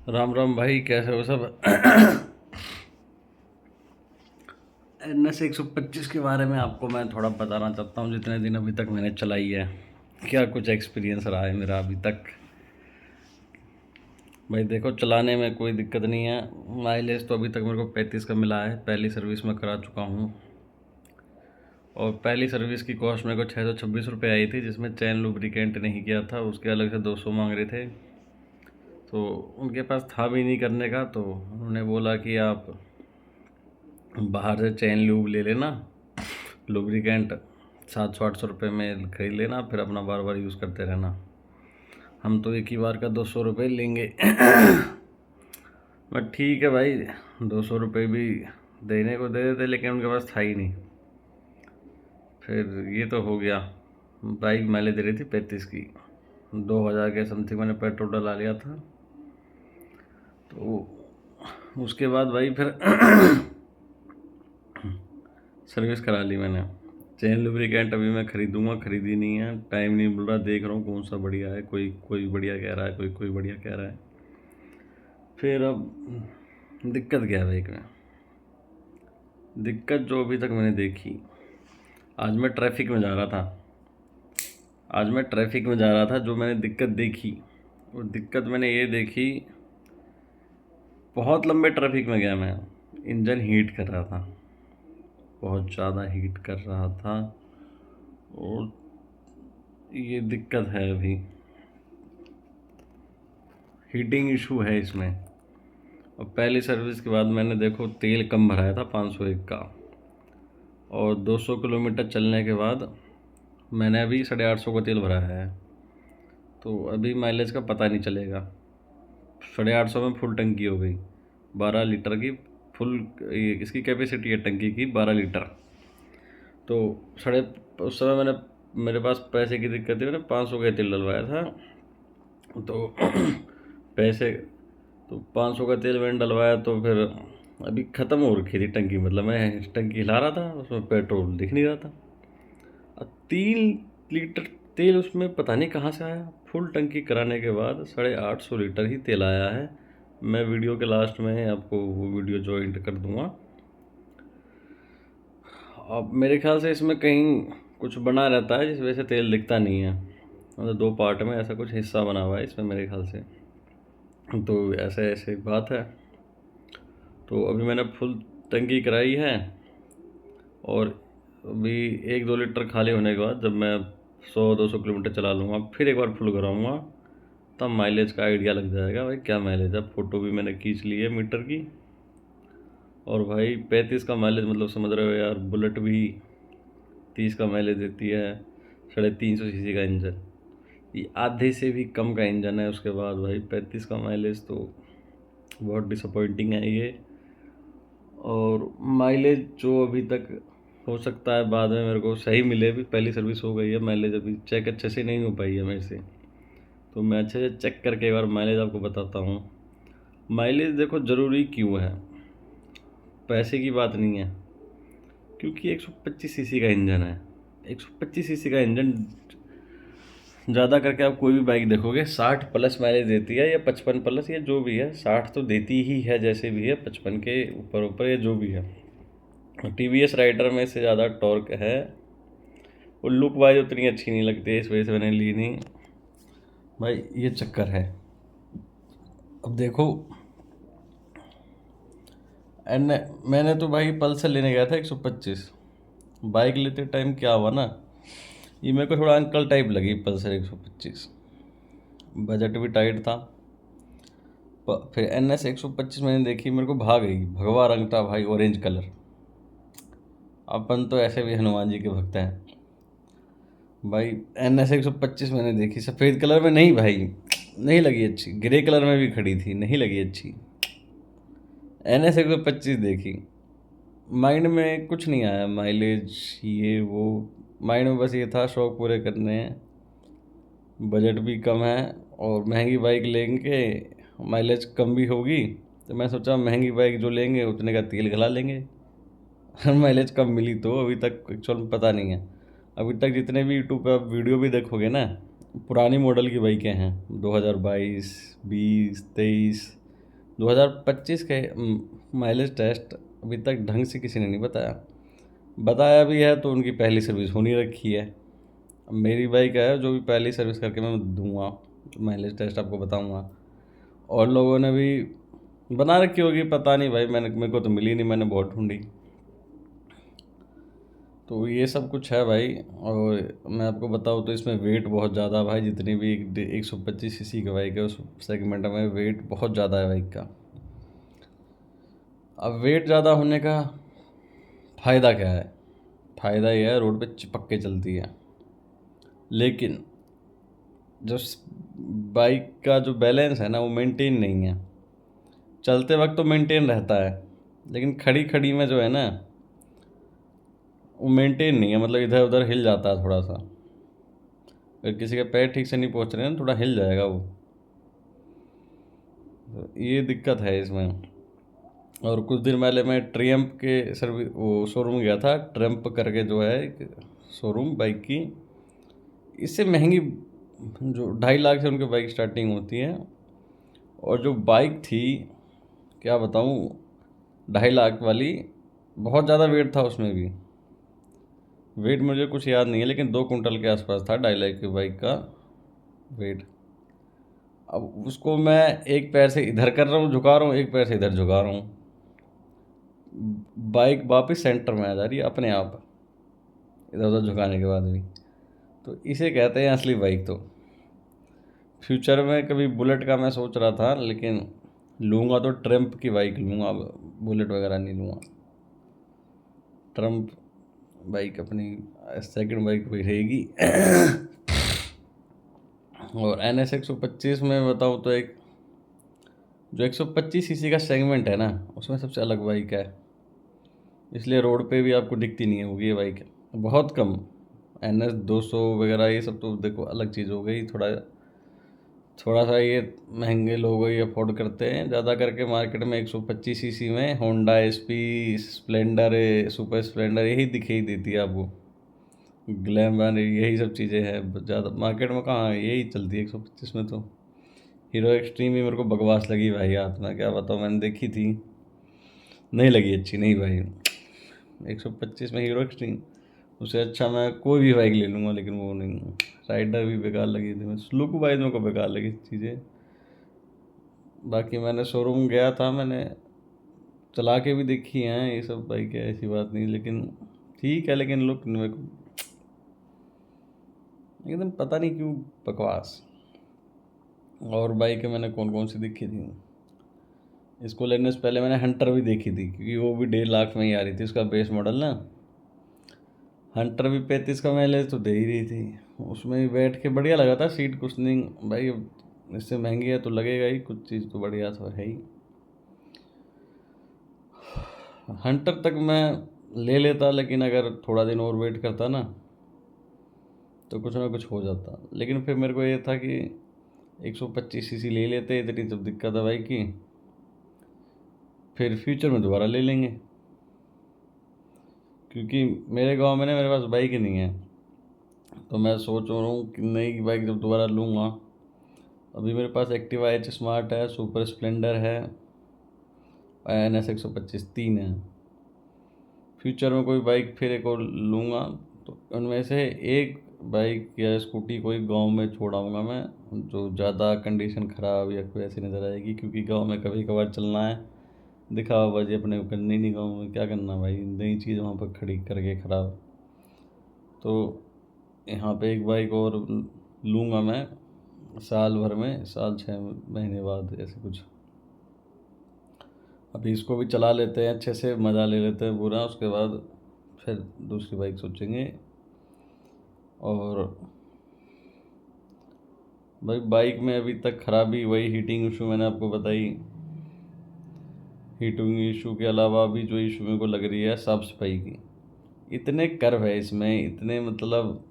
राम राम भाई, कैसे हो सब? NS 125 के बारे में आपको मैं थोड़ा बताना चाहता हूँ। जितने दिन अभी तक मैंने चलाई है, क्या कुछ एक्सपीरियंस रहा है मेरा अभी तक। भाई देखो, चलाने में कोई दिक्कत नहीं है। माइलेज तो अभी तक मेरे को 35 का मिला है। पहली सर्विस में करा चुका हूँ, और पहली सर्विस की कॉस्ट मेरे को 626 रुपये आई थी, जिसमें चैन लुब्रिकेंट नहीं किया था। उसके अलग से 200 मांग रहे थे। तो उनके पास था भी नहीं करने का, तो उन्होंने बोला कि आप बाहर से चैन लूब ले लेना, लुब्रिकेंट 700-800 रुपये में खरीद लेना, फिर अपना बार बार यूज़ करते रहना। हम तो एक ही बार का 200 रुपये लेंगे। मैं ठीक है भाई, 200 रुपये भी देने को दे देते, लेकिन उनके पास था ही नहीं। फिर ये तो हो गया। बाइक माइलेज दे रही थी 35 की, 2000 के समथिंग मैंने पेट्रोल डला लिया था। तो उसके बाद भाई फिर सर्विस करा ली मैंने। चेन लुब्रिकेंट अभी मैं ख़रीदूँगा, ख़रीदी नहीं है, टाइम नहीं मिल रहा। देख रहा हूँ कौन सा बढ़िया है। कोई कोई बढ़िया कह रहा है, कोई कोई बढ़िया कह रहा है। फिर अब दिक्कत क्या है बाइक में? दिक्कत जो अभी तक मैंने देखी, आज मैं ट्रैफिक में जा रहा था। जो मैंने दिक्कत देखी, वो दिक्कत मैंने ये देखी, बहुत लंबे ट्रैफिक में गया मैं, इंजन हीट कर रहा था, बहुत ज़्यादा हीट कर रहा था। और ये दिक्कत है, अभी हीटिंग इशू है इसमें। और पहली सर्विस के बाद मैंने देखो तेल कम भराया था, 501 का, और 200 किलोमीटर चलने के बाद मैंने अभी 850 का तेल भराया है। तो अभी माइलेज का पता नहीं चलेगा। 850 में फुल टंकी हो गई, 12 लीटर की फुल। इसकी कैपेसिटी है टंकी की 12 लीटर। तो साढ़े उस समय मेरे पास पैसे की दिक्कत थी, मैंने 500 का तेल डलवाया था। तो पैसे तो 500 का तेल मैंने डलवाया, तो फिर अभी ख़त्म हो रखी थी टंकी। मतलब मैं टंकी हिला रहा था, उसमें पेट्रोल दिख नहीं रहा था। और 3 लीटर तेल उसमें पता नहीं कहाँ से आया। फुल टंकी कराने के बाद 850 लीटर ही तेल आया है। मैं वीडियो के लास्ट में आपको वो वीडियो जॉइंट कर दूँगा। अब मेरे ख्याल से इसमें कहीं कुछ बना रहता है, जिस वजह से तेल दिखता नहीं है। मतलब 2 पार्ट में ऐसा कुछ हिस्सा बना हुआ है इसमें मेरे ख्याल से। तो ऐसे ऐसे बात है। तो अभी मैंने फुल टंकी कराई है, और अभी 1-2 लीटर खाली होने के बाद जब मैं 100-200 किलोमीटर चला लूँगा, फिर एक बार फुल कराऊँगा, तब माइलेज का आइडिया लग जाएगा भाई क्या माइलेज है। फ़ोटो भी मैंने खींच ली है मीटर की। और भाई 35 का माइलेज, मतलब समझ रहे हो यार, बुलेट भी 30 का माइलेज देती है। 350 सीसी का इंजन, ये आधे से भी कम का इंजन है। उसके बाद भाई 35 का माइलेज, तो बहुत डिसअपॉइंटिंग है ये। और माइलेज जो अभी तक, हो सकता है बाद में मेरे को सही मिले। भी पहली सर्विस हो गई है, माइलेज अभी चेक अच्छे से नहीं हो पाई है मेरे से। तो मैं अच्छे से चेक करके एक बार माइलेज आपको बताता हूँ। माइलेज देखो ज़रूरी क्यों है, पैसे की बात नहीं है, क्योंकि 125 सीसी का इंजन है। 125 सीसी का इंजन, ज़्यादा करके आप कोई भी बाइक देखोगे 60 प्लस माइलेज देती है, या 55 प्लस, या जो भी है 60 तो देती ही है। जैसे भी है 55 के ऊपर ऊपर, या जो भी है। TVS राइडर में से ज़्यादा टॉर्क है। वो लुक वाइज उतनी अच्छी नहीं लगती है, इस वजह से मैंने ली नहीं भाई, ये चक्कर है। अब देखो, एन मैंने तो भाई पल्सर लेने गया था 125। बाइक लेते टाइम क्या हुआ ना, ये मेरे को थोड़ा अंकल टाइप लगी पल्सर 125। बजट भी टाइट था। फिर NS 125 मैंने देखी, मेरे को भाग गई। भगवा रंग था भाई, ऑरेंज कलर। अपन तो ऐसे भी हनुमान जी के भक्त हैं भाई। NS 125 मैंने देखी सफ़ेद कलर में, नहीं भाई नहीं लगी अच्छी। ग्रे कलर में भी खड़ी थी, नहीं लगी अच्छी। NS 125 देखी, माइंड में कुछ नहीं आया माइलेज ये वो। माइंड में बस ये था शौक पूरे करने हैं, बजट भी कम है, और महंगी बाइक लेंगे, माइलेज कम भी होगी। तो मैं सोचा महंगी बाइक जो लेंगे उतने का तेल खिला लेंगे। माइलेज कम मिली तो अभी तक एक्चुअल में पता नहीं है। अभी तक जितने भी यूट्यूब पे आप वीडियो भी देखोगे ना, पुरानी मॉडल की बाइकें हैं, 2022, 20, 23, 2025 के माइलेज टेस्ट अभी तक ढंग से किसी ने नहीं बताया। बताया भी है तो उनकी पहली सर्विस होनी रखी है। अब मेरी बाइक है, जो भी पहली सर्विस करके मैं दूंगा माइलेज टेस्ट आपको बताऊंगा। और लोगों ने भी बना रखी होगी, पता नहीं भाई, मेरे को तो मिली नहीं, मैंने बहुत ढूंढी। तो ये सब कुछ है भाई। और मैं आपको बताऊँ तो इसमें वेट बहुत ज़्यादा भाई, जितनी भी 125 सीसी की बाइक है उस सेगमेंट में वेट बहुत ज़्यादा है बाइक का। अब वेट ज़्यादा होने का फ़ायदा क्या है? फ़ायदा ये है, रोड पे चिपक के चलती है। लेकिन जो बाइक का जो बैलेंस है ना, वो मेंटेन नहीं है। चलते वक्त तो मेंटेन रहता है, लेकिन खड़ी खड़ी में जो है ना, वो मेंटेन नहीं है। मतलब इधर उधर हिल जाता है थोड़ा सा। अगर किसी के पैर ठीक से नहीं पहुंच रहे हैं ना, थोड़ा हिल जाएगा वो। तो ये दिक्कत है इसमें। और कुछ दिन पहले मैं ट्रियम्फ के सर्विस वो शोरूम गया था, ट्रम्प करके जो है एक शोरूम बाइक की। इससे महंगी जो 2.5 लाख से उनकी बाइक स्टार्टिंग होती है। और जो बाइक थी, क्या बताऊँ, 2.5 लाख वाली, बहुत ज़्यादा वेट था उसमें भी। वेट मुझे कुछ याद नहीं है, लेकिन 2 कुंटल के आसपास था 2.5 लाख की बाइक का वेट। अब उसको मैं एक पैर से इधर कर रहा हूँ, झुका रहा हूँ, एक पैर से इधर झुका रहा हूँ, बाइक वापस सेंटर में आ जा रही है अपने आप, इधर उधर झुकाने के बाद भी। तो इसे कहते हैं असली बाइक। तो फ्यूचर में कभी बुलेट का मैं सोच रहा था, लेकिन लूँगा तो ट्रम्प की बाइक लूँगा, बुलेट वगैरह नहीं लूँगा। ट्रम्प बाइक अपनी सेकंड बाइक भी रहेगी। और NS 125 में बताऊँ तो एक जो 125 सीसी का सेगमेंट है ना, उसमें सबसे अलग बाइक है। इसलिए रोड पे भी आपको दिखती नहीं होगी ये बाइक, बहुत कम। NS 200 वगैरह ये सब तो देखो अलग चीज़ हो गई। थोड़ा थोड़ा सा ये महंगे लोग ये अफोर्ड करते हैं। ज़्यादा करके मार्केट में 125 सीसी में Honda SP, Splendor, super Splendor यही दिखाई देती है आपको। ग्लैमर यही सब चीज़ें हैं ज़्यादा मार्केट में, कहाँ यही चलती है 125 में। तो हीरो एक्सट्रीम भी मेरे को बकवास लगी भाई, हाथ में क्या बताऊँ, मैंने देखी थी, नहीं लगी अच्छी, नहीं भाई। 125 में हीरो एक्सट्रीम, उससे अच्छा मैं कोई भी बाइक ले लूँगा, लेकिन वो नहीं। राइडर भी बेकार लगी थी, मैं स्लूक बाइक मेरे को बेकार लगी चीज़ें। बाकी मैंने शोरूम गया था, मैंने चला के भी देखी हैं ये सब बाइकें, ऐसी बात नहीं, लेकिन ठीक है, लेकिन लुक मेरे को एकदम पता नहीं क्यों बकवास। और बाइकें मैंने कौन कौन सी देखी थी, इसको लेने से पहले मैंने हंटर भी देखी थी, क्योंकि वो भी 1.5 लाख में ही आ रही थी, उसका बेस मॉडल ना। हंटर भी 35 का माइलेज तो दे ही रही थी। उसमें भी बैठ के बढ़िया लगा था, सीट कुशनिंग भाई। इससे महंगी है तो लगेगा ही, कुछ चीज़ तो बढ़िया तो है ही। हंटर तक मैं ले लेता, लेकिन अगर थोड़ा दिन और वेट करता ना, तो कुछ ना कुछ हो जाता। लेकिन फिर मेरे को ये था कि 125 सीसी ले लेते, इतनी जब दिक्कत है बाइक की, फिर फ्यूचर में दोबारा ले लेंगे। क्योंकि मेरे गांव में ना मेरे पास बाइक ही नहीं है, तो मैं सोच रहा हूँ कि नई बाइक जब दोबारा लूँगा। अभी मेरे पास एक्टिवा H स्मार्ट है, सुपर स्प्लेंडर है, NS 125 तीन है। फ्यूचर में कोई बाइक फिर एक और लूँगा, तो उनमें से एक बाइक या स्कूटी कोई गांव में छोड़ाऊँगा मैं, जो ज़्यादा कंडीशन ख़राब या कोई ऐसी नज़र आएगी। क्योंकि गांव में कभी कभार चलना है, दिखावाबाजी अपने को करनी नहीं, गाँव में क्या करना भाई, नई चीज़ वहाँ पर खड़ी करके ख़राब। तो यहाँ पे एक बाइक और लूँगा मैं, साल भर में, साल 6 महीने बाद ऐसे कुछ। अभी इसको भी चला लेते हैं अच्छे से, मज़ा ले लेते हैं पूरा, उसके बाद फिर दूसरी बाइक सोचेंगे। और भाई बाइक में अभी तक खराबी वही हीटिंग इशू मैंने आपको बताई। हीटिंग इशू के अलावा भी जो इशू मेरे को लग रही है साफ़ सफाई की। इतने कर्व है इसमें, इतने मतलब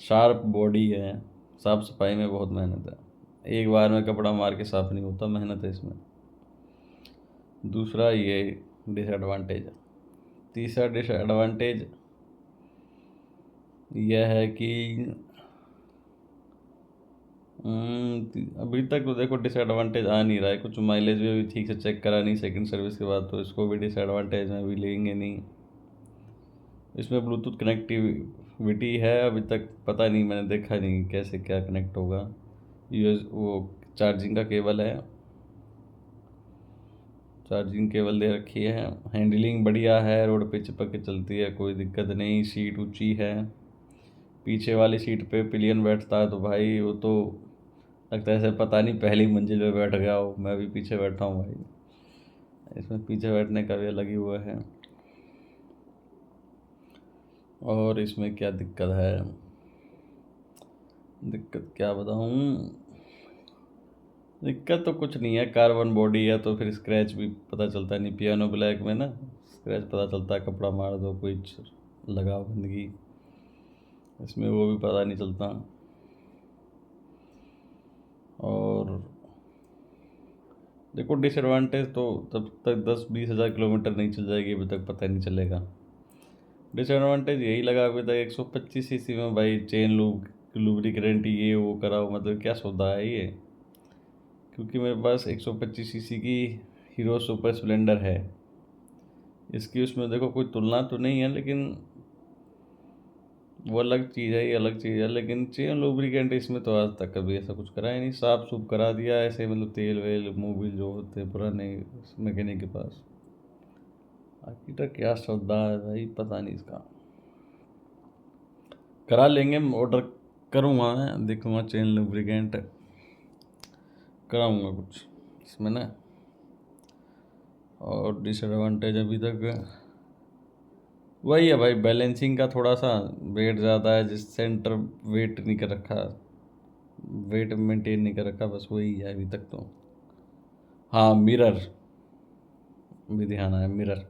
शार्प बॉडी है, साफ़ सफाई में बहुत मेहनत है। एक बार में कपड़ा मार के साफ़ नहीं होता, मेहनत है इसमें। दूसरा ये डिसएडवांटेज है। तीसरा डिसएडवांटेज यह है कि अभी तक तो देखो डिसएडवांटेज आ नहीं रहा है कुछ। माइलेज भी अभी ठीक से चेक करा नहीं सेकंड सर्विस के बाद, तो इसको भी डिसएडवांटेज में अभी लेंगे नहीं। इसमें ब्लूटूथ कनेक्टिविटी है, अभी तक पता नहीं, मैंने देखा नहीं कैसे क्या कनेक्ट होगा। यूएस वो चार्जिंग का केबल है, चार्जिंग केबल दे रखी है। हैंडलिंग बढ़िया है, रोड पे चिपक के चलती है, कोई दिक्कत नहीं। सीट ऊंची है, पीछे वाली सीट पे पिलियन बैठता है तो भाई वो तो लगता है ऐसे पता नहीं पहली मंजिल पे बैठ गया हो। मैं भी पीछे बैठा हूँ भाई, इसमें पीछे बैठने का भी अलग ही हुआ है। और इसमें क्या दिक्कत है, दिक्कत क्या बताऊँ, दिक्कत तो कुछ नहीं है। कार्बन बॉडी है तो फिर स्क्रैच भी पता चलता नहीं। पियानो ब्लैक में ना स्क्रैच पता चलता है, कपड़ा मार दो कुछ लगा हो गंदगी, इसमें वो भी पता नहीं चलता। और देखो डिसएडवांटेज तो तब तक 10-20 हज़ार किलोमीटर नहीं चल जाएगी, अभी तक पता नहीं चलेगा। डिसएडवांटेज यही लगा अभी तक 125 सीसी में भाई चेन लूब लुब्रिकेंट ये वो कराओ, मतलब क्या सौदा है ये। क्योंकि मेरे पास 125 सीसी की हीरो सुपर स्प्लेंडर है, इसकी उसमें देखो कोई तुलना तो नहीं है, लेकिन वो अलग चीज़ है, ये अलग चीज़ है। लेकिन चेन लुब्रिकेंट इसमें तो आज तक कभी ऐसा कुछ करा ही नहीं, साफ सूफ करा दिया ऐसे, मतलब तेल वेल मोबिल जो होते हैं पुराने मैकेनिक के पास। बाकी तो क्या सौदा है भाई पता नहीं इसका। करा लेंगे, ऑर्डर करूँगा मैं, देखूँगा चेन लुब्रिकेंट कराऊँगा कुछ इसमें ना। और डिसएडवांटेज अभी तक वही है भाई, बैलेंसिंग का थोड़ा सा वेट ज़्यादा है, जिस सेंटर वेट नहीं कर रखा, वेट मेंटेन नहीं कर रखा, बस वही है अभी तक तो। हाँ मिरर भी ध्यान आया, मिरर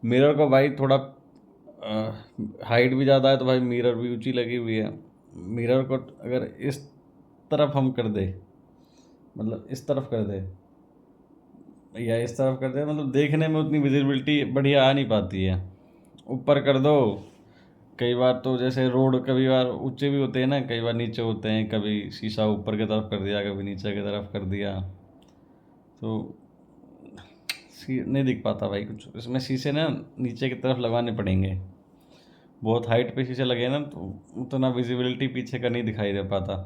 मिरर का भाई थोड़ा हाइट भी ज़्यादा है तो भाई मिरर भी ऊंची लगी हुई है। मिरर को अगर इस तरफ हम कर दे, मतलब इस तरफ कर दे या इस तरफ कर दे, मतलब देखने में उतनी विजिबिलिटी बढ़िया आ नहीं पाती है। ऊपर कर दो, कई बार तो जैसे रोड कभी बार ऊंचे भी होते हैं ना, कई बार नीचे होते हैं, कभी शीशा ऊपर की तरफ कर दिया, कभी नीचे की तरफ कर दिया, तो नहीं दिख पाता भाई कुछ। इसमें शीशे ना नीचे की तरफ लगाने पड़ेंगे, बहुत हाइट पे शीशे लगे ना तो उतना विजिबिलिटी पीछे का नहीं दिखाई दे पाता।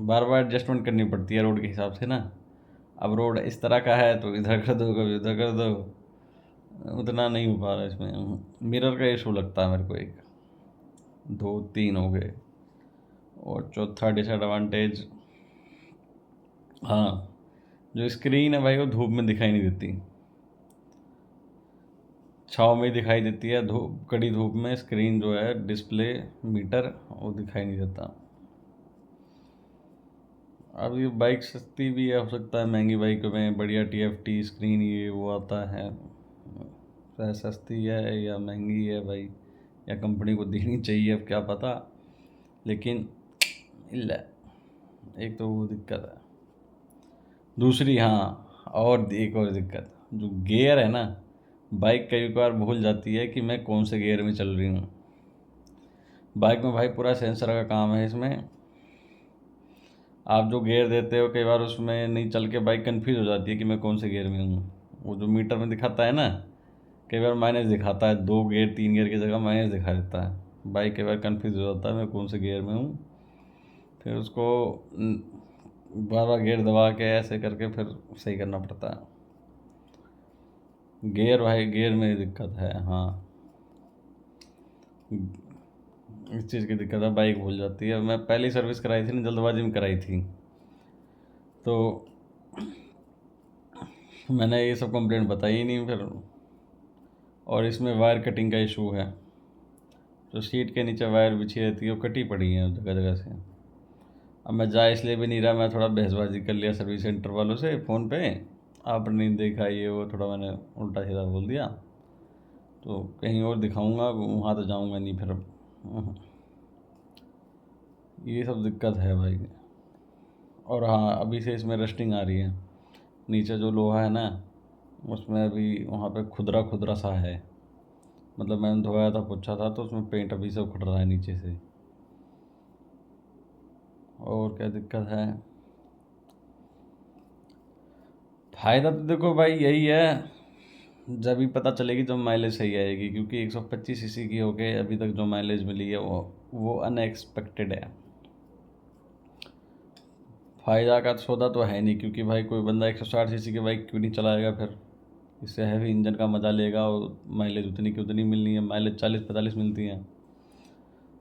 बार बार एडजस्टमेंट करनी पड़ती है रोड के हिसाब से ना। अब रोड इस तरह का है तो इधर कर दो, कभी उधर कर दो, उतना नहीं हो पा रहा इसमें। मिरर का इशू लगता है मेरे को, एक दो तीन हो गए। और चौथा डिसएडवांटेज, हाँ, जो स्क्रीन है भाई वो धूप में दिखाई नहीं देती, छाँव में दिखाई देती है। धूप कड़ी धूप में स्क्रीन जो है डिस्प्ले मीटर वो दिखाई नहीं देता। अब ये बाइक सस्ती भी है, हो सकता है महंगी बाइक में बढ़िया TFT स्क्रीन ये वो आता है, चाहे सस्ती है या महंगी है भाई, या कंपनी को देनी चाहिए अब क्या पता। लेकिन इल्ला एक तो वो दिक्कत है। दूसरी हाँ, और एक और दिक्कत, जो गियर है ना, बाइक कई बार भूल जाती है कि मैं कौन से गियर में चल रही हूँ। बाइक में भाई पूरा सेंसर का काम है इसमें। आप जो गियर देते हो कई बार उसमें नहीं चल के बाइक कंफ्यूज हो जाती है कि मैं कौन से गियर में हूँ। वो जो मीटर में दिखाता है ना, कई बार माइनस दिखाता है, 2 गियर 3 गियर की जगह माइनस दिखा देता है। बाइक कई बार कंफ्यूज हो जाता है मैं कौन से गियर में हूँ, फिर उसको बार बार गियर दबा के ऐसे करके फिर सही करना पड़ता है। गियर भाई गियर में दिक्कत है हाँ, इस चीज़ की दिक्कत है, बाइक भूल जाती है। मैं पहली सर्विस कराई थी ना, जल्दबाजी में कराई थी, तो मैंने ये सब कंप्लेंट बताई ही नहीं फिर। और इसमें वायर कटिंग का इशू है, जो सीट के नीचे वायर बिछी रहती है वो कटी पड़ी है जगह जगह से। अब मैं जा इसलिए भी नहीं रहा, मैं थोड़ा बहसबाजी कर लिया सर्विस सेंटर वालों से फ़ोन पे, आपने नहीं देखा ये वो, थोड़ा मैंने उल्टा सीधा बोल दिया। तो कहीं और दिखाऊंगा, वहाँ तो जाऊंगा नहीं फिर अब। ये सब दिक्कत है भाई। और हाँ, अभी से इसमें रस्टिंग आ रही है, नीचे जो लोहा है ना उसमें अभी वहाँ पे खुदरा खुदरा सा है, मतलब मैंने धोया था, पोछा था, तो उसमें पेंट अभी से उखड़ रहा है नीचे से। और क्या दिक्कत है? फ़ायदा तो देखो भाई यही है, जब भी पता चलेगी जब माइलेज सही आएगी, क्योंकि 125 सीसी की होके अभी तक जो माइलेज मिली है वो अनएक्सपेक्टेड है। फ़ायदा का सौदा तो है नहीं, क्योंकि भाई कोई बंदा 160 सीसी की बाइक क्यों नहीं चलाएगा फिर। इससे हैवी इंजन का मज़ा लेगा और माइलेज उतनी की उतनी मिलनी है, माइलेज 40-45 मिलती है।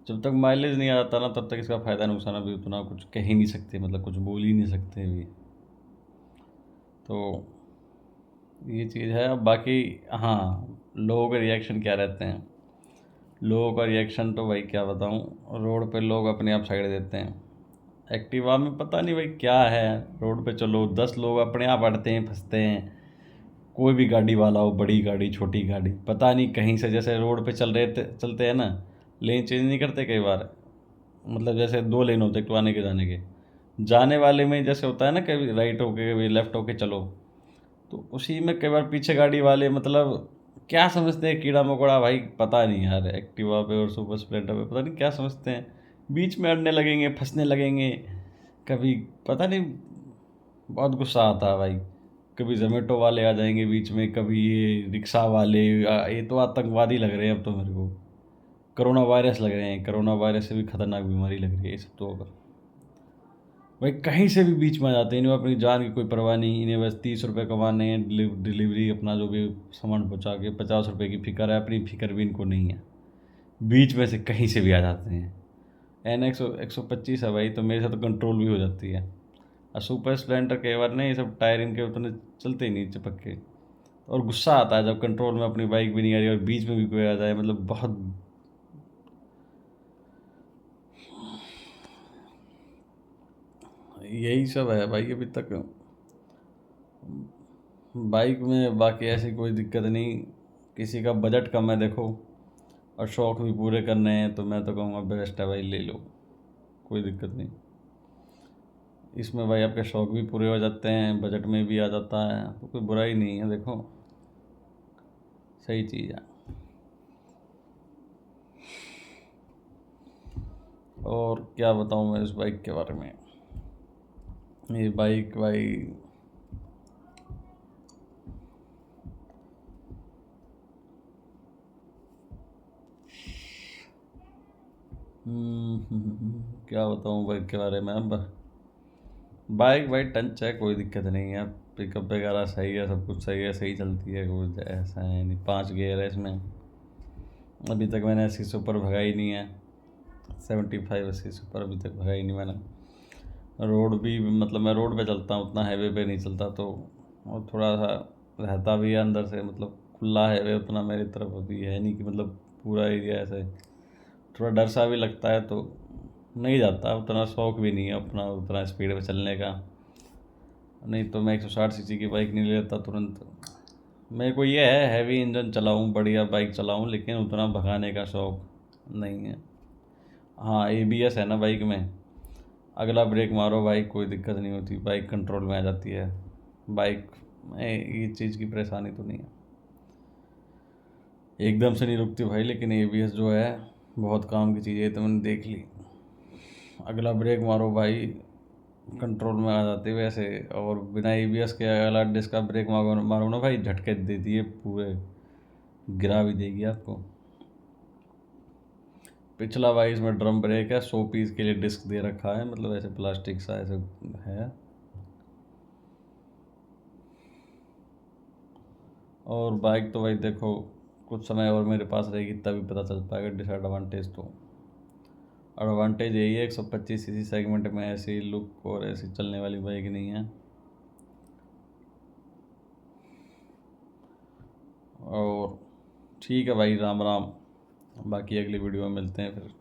जब तक माइलेज नहीं आता ना तब तक इसका फ़ायदा नुकसान अभी उतना कुछ कह ही नहीं सकते, मतलब कुछ बोल ही नहीं सकते अभी। तो ये चीज़ है। अब बाकी हाँ, लोगों के रिएक्शन क्या रहते हैं, लोगों का रिएक्शन तो भाई क्या बताऊँ, रोड पे लोग अपने आप साइड देते हैं। एक्टिवा में पता नहीं भाई क्या है, रोड पे चलो 10 लोग अपने आप अड़ते हैं, फंसते हैं। कोई भी गाड़ी वाला हो, बड़ी गाड़ी छोटी गाड़ी, पता नहीं कहीं से, जैसे रोड पे चलते हैं ना, लेन चेंज नहीं करते कई बार, मतलब जैसे 2 लेन होते हैं तो आने के जाने के, जाने वाले में जैसे होता है ना, कभी राइट होके कभी लेफ्ट होके चलो, तो उसी में कई बार पीछे गाड़ी वाले मतलब क्या समझते हैं कीड़ा मकोड़ा भाई, पता नहीं यार, एक्टिवा पे और सुपर स्प्लेंडर पे पता नहीं क्या समझते हैं, बीच में अड़ने लगेंगे, फंसने लगेंगे कभी, पता नहीं। बहुत गुस्सा आता है भाई। कभी जोमेटो वाले आ जाएंगे बीच में, कभी ये रिक्शा वाले, ये तो आतंकवादी लग रहे हैं अब तो मेरे को, कोरोना वायरस लग रहे हैं, कोरोना वायरस से भी खतरनाक बीमारी लग रही है ये सब तो। अगर भाई कहीं से भी बीच में आ जाते हैं, इन्हें अपनी जान की कोई परवाह नहीं, इन्हें बस 30 रुपये कमाने हैं, डिलीवरी अपना जो भी सामान पहुँचा के, 50 रुपये की फिक्र है, अपनी फिक्र भी इनको नहीं है, बीच में से कहीं से भी आ जाते हैं। एन 125 है भाई, तो मेरे साथ तो कंट्रोल भी हो जाती है। और सुपर स्प्लेंडर के बार नहीं, ये सब टायर इनके उतने चलते ही नहीं चिपक के, और गुस्सा आता है जब कंट्रोल में अपनी बाइक भी नहीं आ रही और बीच में भी कोई आ जाए, मतलब बहुत। यही सब है भाई अभी तक बाइक में, बाकी ऐसी कोई दिक्कत नहीं। किसी का बजट कम है देखो, और शौक़ भी पूरे करने हैं, तो मैं तो कहूँगा बेस्ट है भाई, ले लो, कोई दिक्कत नहीं। इसमें भाई आपके शौक़ भी पूरे हो जाते हैं, बजट में भी आ जाता है, तो कोई बुराई नहीं है देखो, सही चीज़ है। और क्या बताऊँ मैं इस बाइक के बारे में, ये बाइक भाई क्या बताऊँ बाइक के बारे में। अब बाइक भाई टंच है, कोई दिक्कत नहीं है, पिकअप वगैरह सही है, सब कुछ सही है, सही चलती है, कुछ ऐसा है नहीं। 5 गियर है इसमें, अभी तक मैंने 80 से ऊपर भगाई नहीं है, 75-80 से ऊपर अभी तक भगाई नहीं मैंने। रोड भी मतलब मैं रोड पे चलता हूँ, उतना हाईवे पे नहीं चलता, तो और थोड़ा सा रहता भी है अंदर से, मतलब खुला हाईवे उतना मेरी तरफ अभी है नहीं कि मतलब पूरा एरिया ऐसे, थोड़ा डर सा भी लगता है, तो नहीं जाता, उतना शौक भी नहीं है अपना उतना स्पीड में चलने का। नहीं तो मैं 160 सीसी की बाइक नहीं लेता तुरंत। मेरे को ये है हैवी इंजन चलाऊँ, बढ़िया बाइक चलाऊँ, लेकिन उतना भगाने का शौक़ नहीं है। हाँ, एबीएस है ना बाइक में, अगला ब्रेक मारो भाई कोई दिक्कत नहीं होती, बाइक कंट्रोल में आ जाती है, बाइक में ये चीज़ की परेशानी तो नहीं है, एकदम से नहीं रुकती भाई, लेकिन एबीएस जो है बहुत काम की चीज़ है, तो मैंने देख ली, अगला ब्रेक मारो भाई कंट्रोल में आ जाती है वैसे। और बिना एबीएस के अगला डिस्क का ब्रेक मारो ना भाई, झटके देती है पूरे, गिरा भी देगी आपको। पिछला भाई इसमें ड्रम ब्रेक है, 100 पीस के लिए डिस्क दे रखा है, मतलब ऐसे प्लास्टिक सा ऐसे है। और बाइक तो भाई देखो कुछ समय और मेरे पास रहेगी तभी पता चल पाएगा डिसएडवांटेज तो। एडवांटेज यही है 125 सीसी सेगमेंट में ऐसी लुक और ऐसी चलने वाली बाइक नहीं है। और ठीक है भाई, राम राम, बाकी अगली वीडियो में मिलते हैं फिर।